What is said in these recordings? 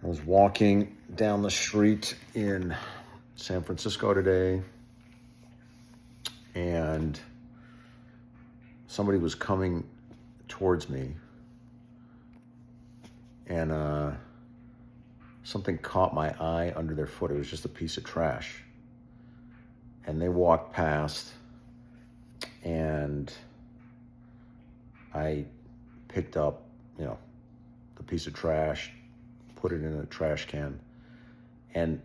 I was walking down the street in San Francisco today, and somebody was coming towards me, and something caught my eye under their foot. It was just a piece of trash. And they walked past, and I picked up, the piece of trash, put it in a trash can. And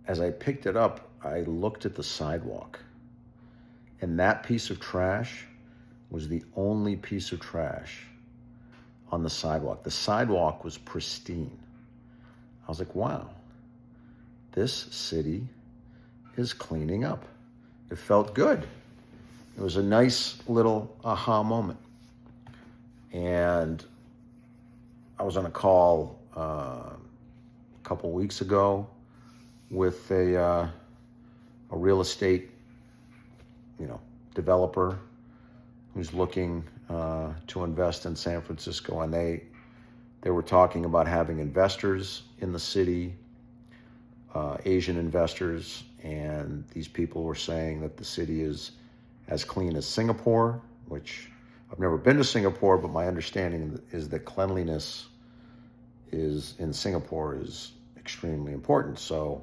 as I picked it up, I looked at the sidewalk. And that piece of trash was the only piece of trash on the sidewalk. The sidewalk was pristine. I was like, wow, this city is cleaning up. It felt good. It was a nice little aha moment. And I was on a call a couple weeks ago with a real estate, developer who's looking to invest in San Francisco, and they were talking about having investors in the city, Asian investors, and these people were saying that the city is as clean as Singapore, which I've never been to Singapore, but my understanding is that cleanliness in Singapore is extremely important. So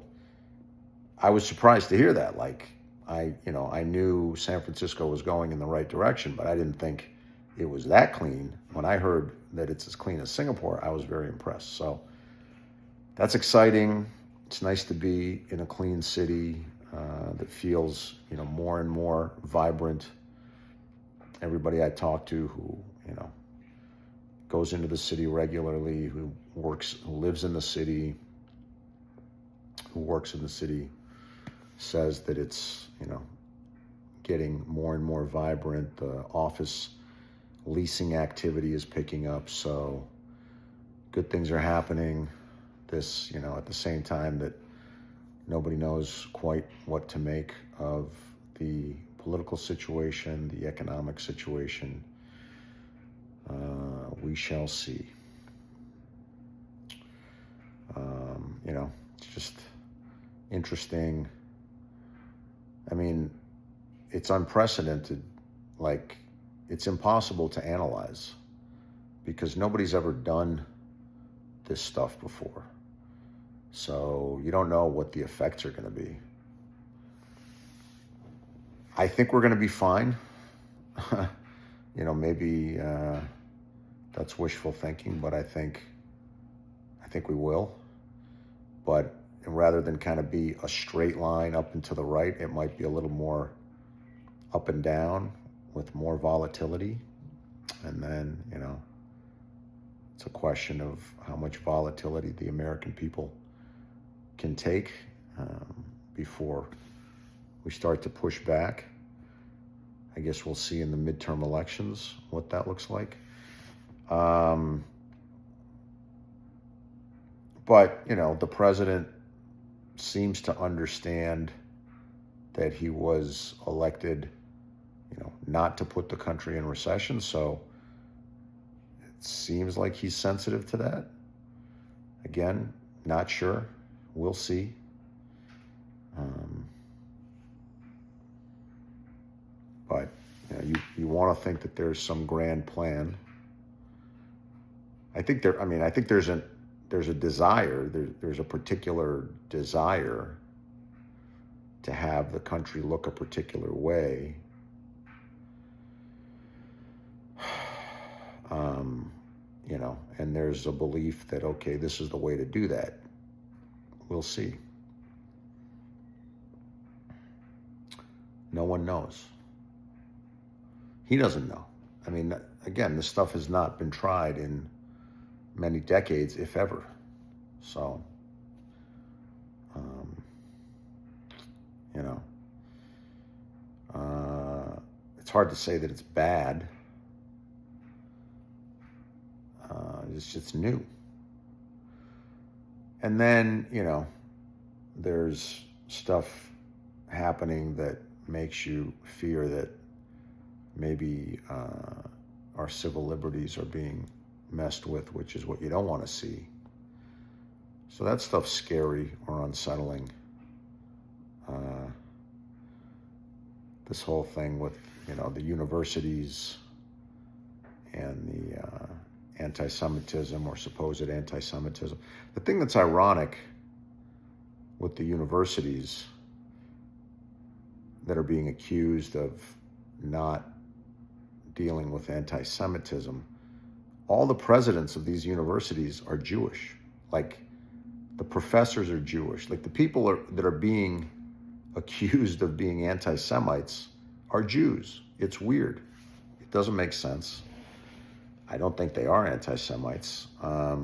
I was surprised to hear that. Like, I knew San Francisco was going in the right direction, but I didn't think it was that clean. When I heard that it's as clean as Singapore, I was very impressed. So that's exciting. It's nice to be in a clean city that feels, more and more vibrant. Everybody I talk to who, goes into the city regularly, who lives in the city, who works in the city, says that it's, getting more and more vibrant. The office leasing activity is picking up, so good things are happening. This, at the same time that nobody knows quite what to make of the political situation, the economic situation. We shall see. It's just interesting. I mean, it's unprecedented. Like, it's impossible to analyze because nobody's ever done this stuff before. So you don't know what the effects are going to be. I think we're going to be fine. Maybe that's wishful thinking, but I think we will. But rather than kind of be a straight line up and to the right, it might be a little more up and down with more volatility. And then, it's a question of how much volatility the American people can take before we start to push back. I guess we'll see in the midterm elections what that looks like. But, the president seems to understand that he was elected, not to put the country in recession. So it seems like he's sensitive to that. Again, not sure. We'll see. But you want to think that there's some grand plan. I think there's a desire. There's a particular desire to have the country look a particular way. And there's a belief that, okay, this is the way to do that. We'll see. No one knows. He doesn't know. I mean, again, this stuff has not been tried in many decades, if ever. So, it's hard to say that it's bad. It's just new. And then, there's stuff happening that makes you fear that maybe our civil liberties are being messed with, which is what you don't want to see. So that stuff's scary or unsettling. This whole thing with, the universities and the anti-Semitism or supposed anti-Semitism. The thing that's ironic with the universities that are being accused of not dealing with anti-Semitism, all the presidents of these universities are Jewish. Like, the professors are Jewish. Like, the people that are being accused of being anti-Semites are Jews. It's weird. It doesn't make sense. I don't think they are anti-Semites. I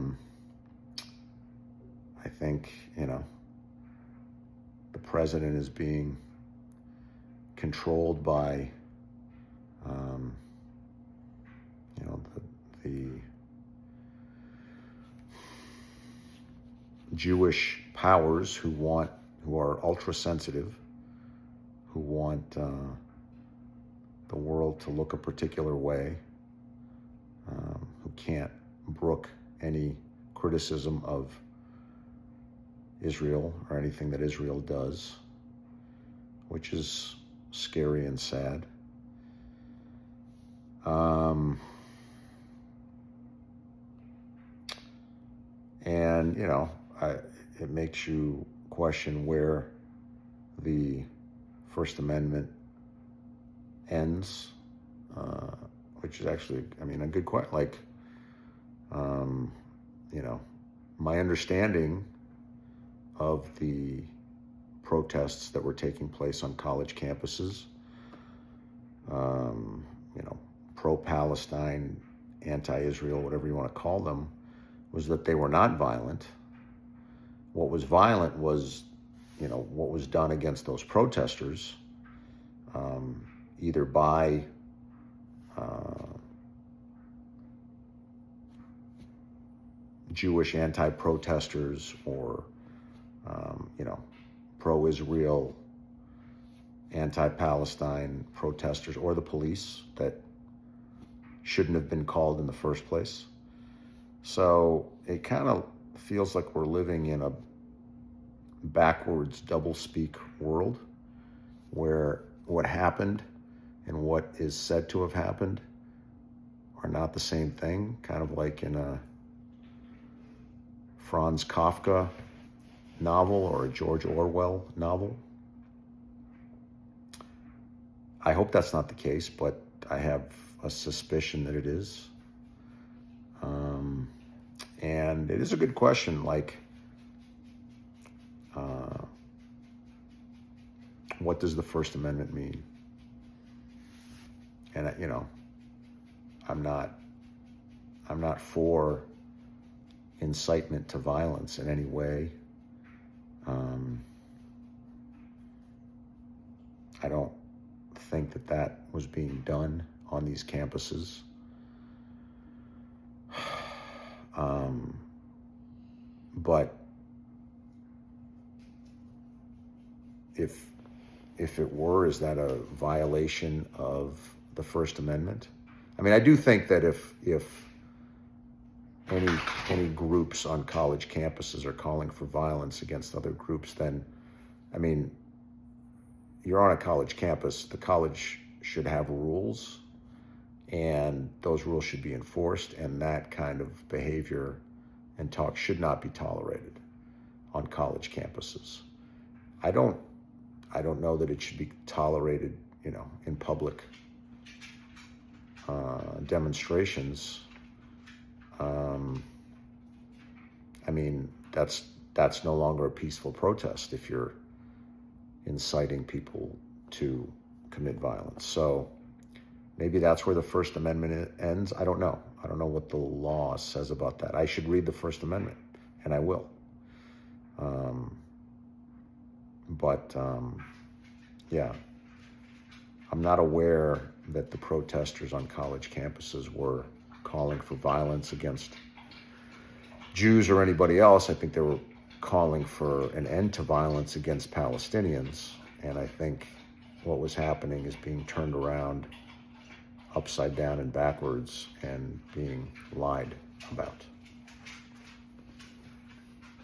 think, the president is being controlled by, the Jewish powers who are ultra sensitive, who want the world to look a particular way, who can't brook any criticism of Israel or anything that Israel does, which is scary and sad. And, it makes you question where the First Amendment ends, which is actually, a good question. Like, my understanding of the protests that were taking place on college campuses, pro-Palestine, anti-Israel, whatever you want to call them, was that they were not violent. What was violent was, what was done against those protesters, either by Jewish anti-protesters or, pro-Israel, anti-Palestine protesters, or the police that shouldn't have been called in the first place. So it kind of feels like we're living in a backwards doublespeak world where what happened and what is said to have happened are not the same thing, kind of like in a Franz Kafka novel or a George Orwell novel. I hope that's not the case, but I have a suspicion that it is. And it is a good question, like, what does the First Amendment mean? And, I'm not for incitement to violence in any way. I don't think that was being done on these campuses. But if it were, is that a violation of the First Amendment? I do think that if any groups on college campuses are calling for violence against other groups, then, you're on a college campus. The college should have rules, and those rules should be enforced, and that kind of behavior and talk should not be tolerated on college campuses. I don't know that it should be tolerated, in public demonstrations. That's no longer a peaceful protest if you're inciting people to commit violence. So maybe that's where the First Amendment ends. I don't know. I don't know what the law says about that. I should read the First Amendment, and I will. Yeah, I'm not aware that the protesters on college campuses were calling for violence against Jews or anybody else. I think they were calling for an end to violence against Palestinians. And I think what was happening is being turned around upside down and backwards and being lied about.